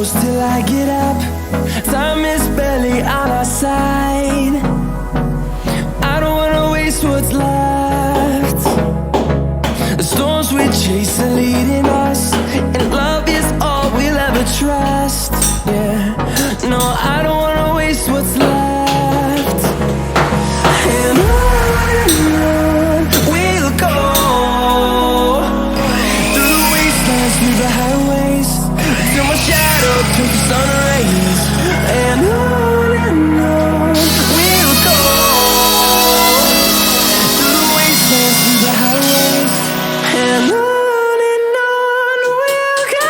close till I get up. Time is barely on our side. I don't wanna waste what's left. The storms we chase are leading us, and love is all we'll ever trust. Yeah, no, I don't wanna waste what's left. And on we'll go, through the wastelands, through the highways, till my shadow turns to sun rays. And on we'll go, through the wastelands, through the highways, and on we'll go.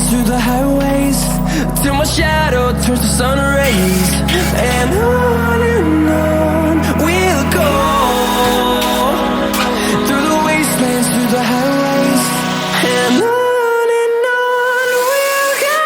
Through the highways, till my shadow turns to sun rays. And on we'll go, through the wastelands, through the highways, and on we'll go.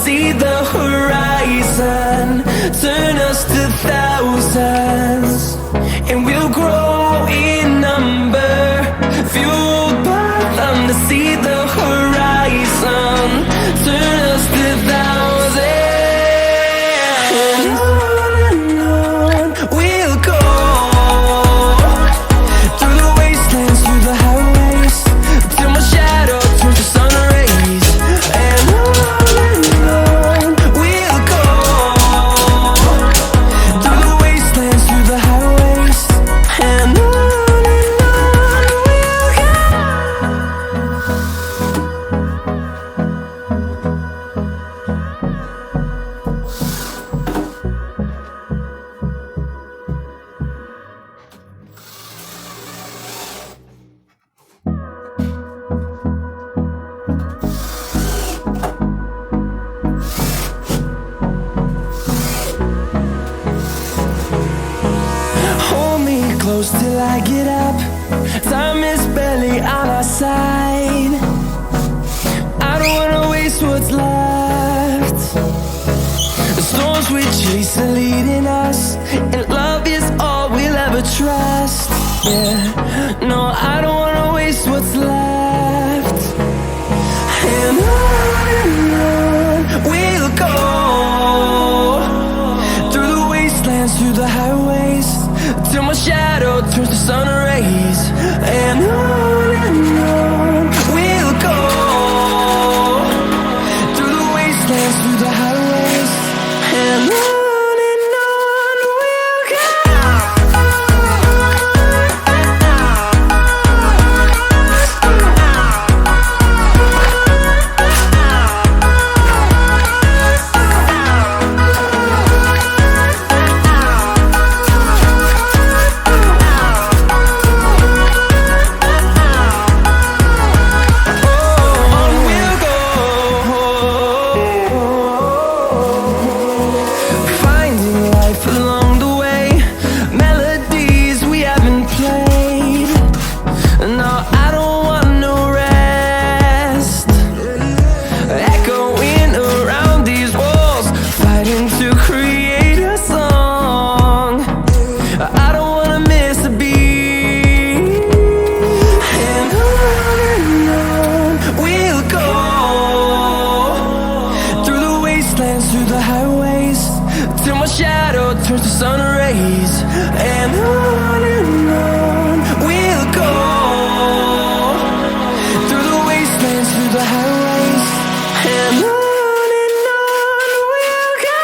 See the horizon, turn us to thousands, and we'll grow in number, fueled by them to see the horizon, turn us to thousands, and on we'll go, through the wastelands, through the highways, till my shadow turns to sun rays, and on we'll go, through the wastelands, through the highways, and on we'll go. Hold me close till I get up. Time is barely on our side. I don't wanna waste what's left. The storms we chase are leading us, and love is all we'll ever trust. Yeah, no, I don't wanna waste what's left. And on we'll go, through the wastelands, through the highways, till my shadow turns to sun rays. And on we'll go, through the wastelands, through the highways, and on we'll go. the highways, and on we'll go.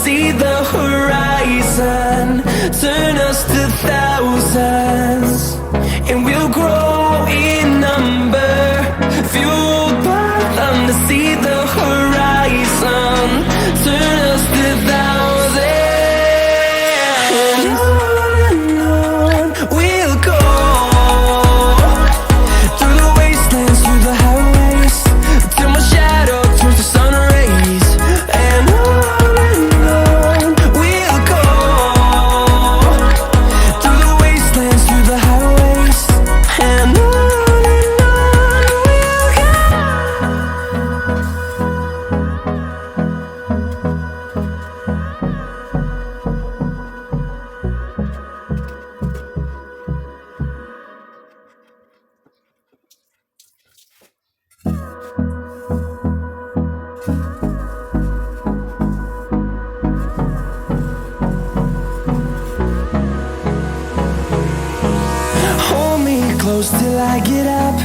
See the horizon turn us to thousands, and we'll grow in number, fueled by them to see the horizon turn us to thousands, and on we'll go, through the wastelands, through the highways, till my shadow turns to sun rays, and on close till I get up.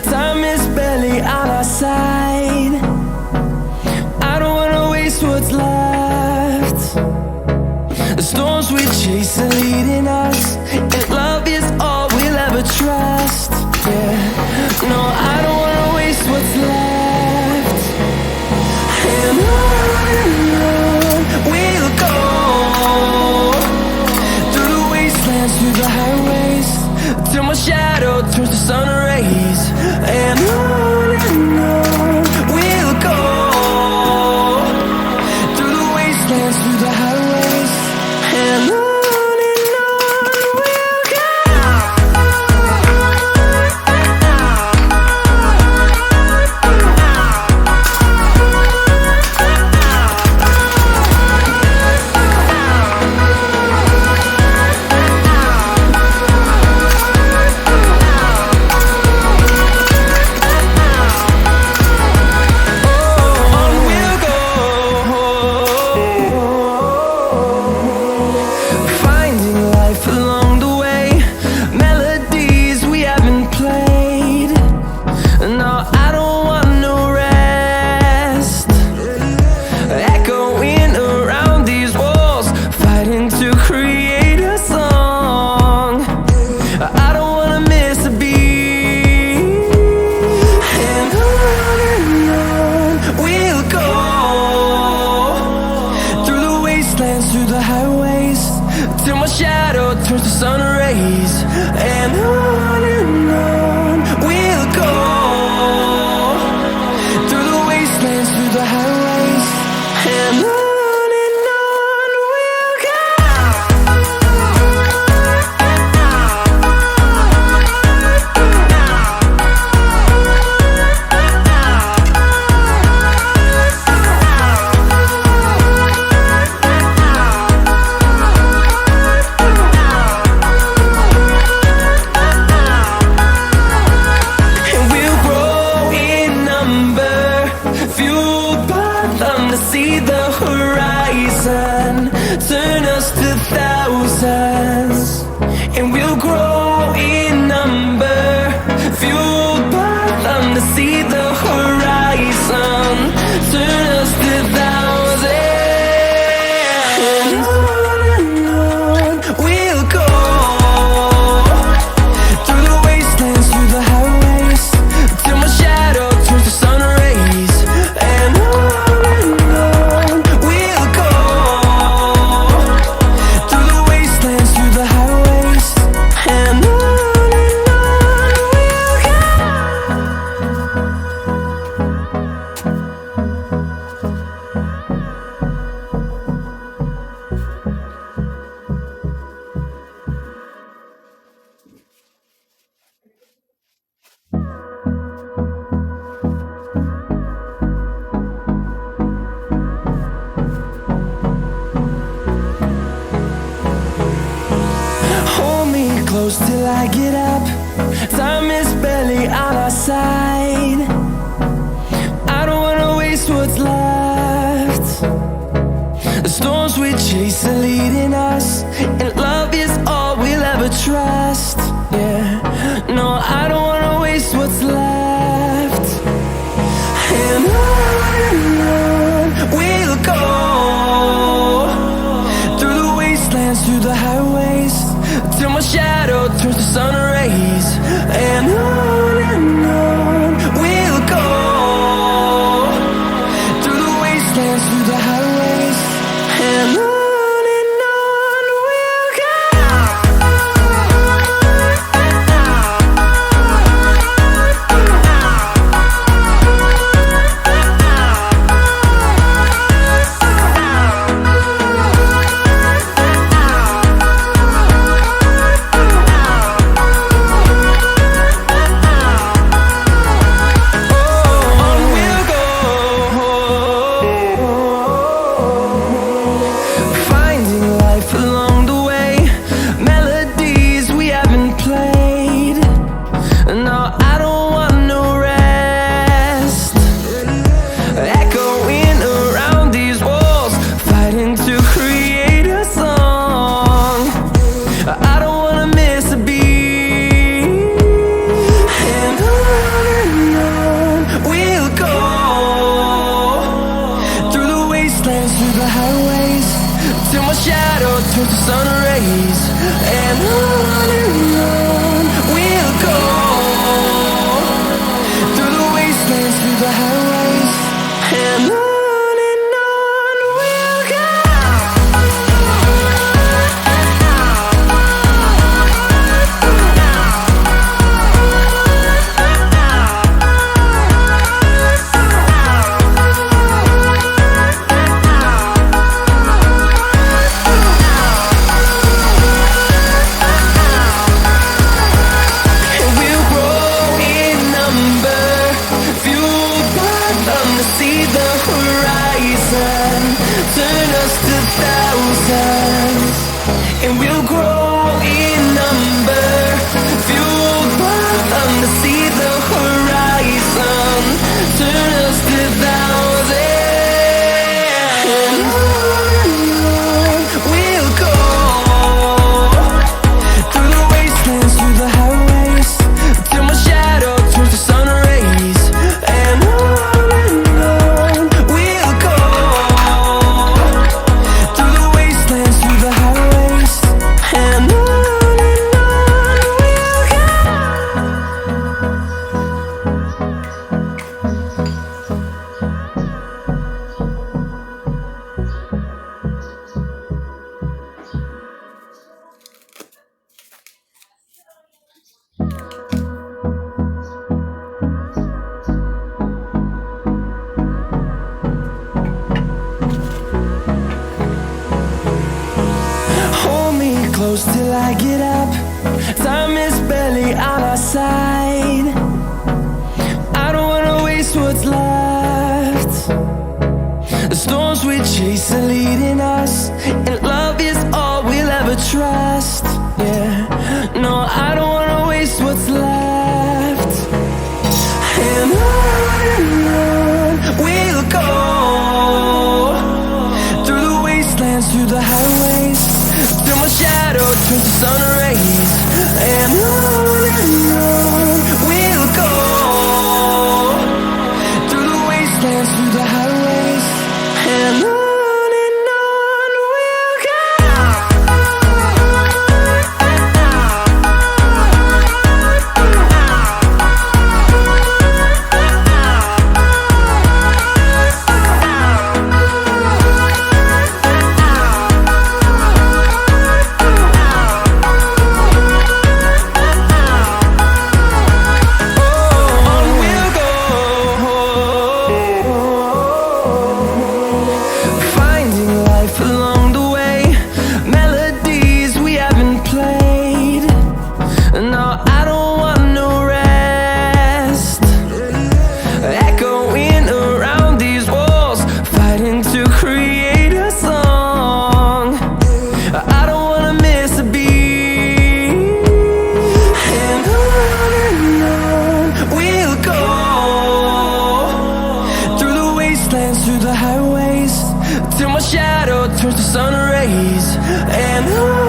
Time is barely on our side. I don't wanna waste what's left. The storms we chase are leading us, and love is all we'll ever trust. Yeah, no, I don't wanna waste what's left. And on we'll go, through the wastelands, through the highways, till my shadow turns to sun rays, and on we'll go, through the wastelands, through the highways, and on we'll go. Through the highways, till my shadow turns to sun rays, and on we'll go, through the wastelands, through the highways, and on we'll go. See the horizon turn us to thousands, and we'll grow in number, fueled by them to see the horizon turn us to thousands, and on we'll go, through the wastelands, through the highways, till my shadow turns to sun rays, and on we'll go, through the wastelands, through the highways, and I get up. Time is barely on our side. I don't wanna waste what's left. The storms we chase are leading us, and love is all we'll ever trust. Yeah, no, I don't wanna waste what's left. And on we'll go, through the wastelands, through the highways, till my shadow turns to sun rays. And on we'll go, through the wastelands, through the highways, and on we'll go. Close till I get up. Time is barely on our side. I don't wanna waste what's left. The storms we chase are leading us, and love is all we'll ever trust. Yeah, no, I don't wanna waste what's left. And on we'll go, through the wastelands, through the highways, till my shadow turns to sun rays. And on we'll go, through the wastelands, through the highways, and on. shadow turns to sun rays, and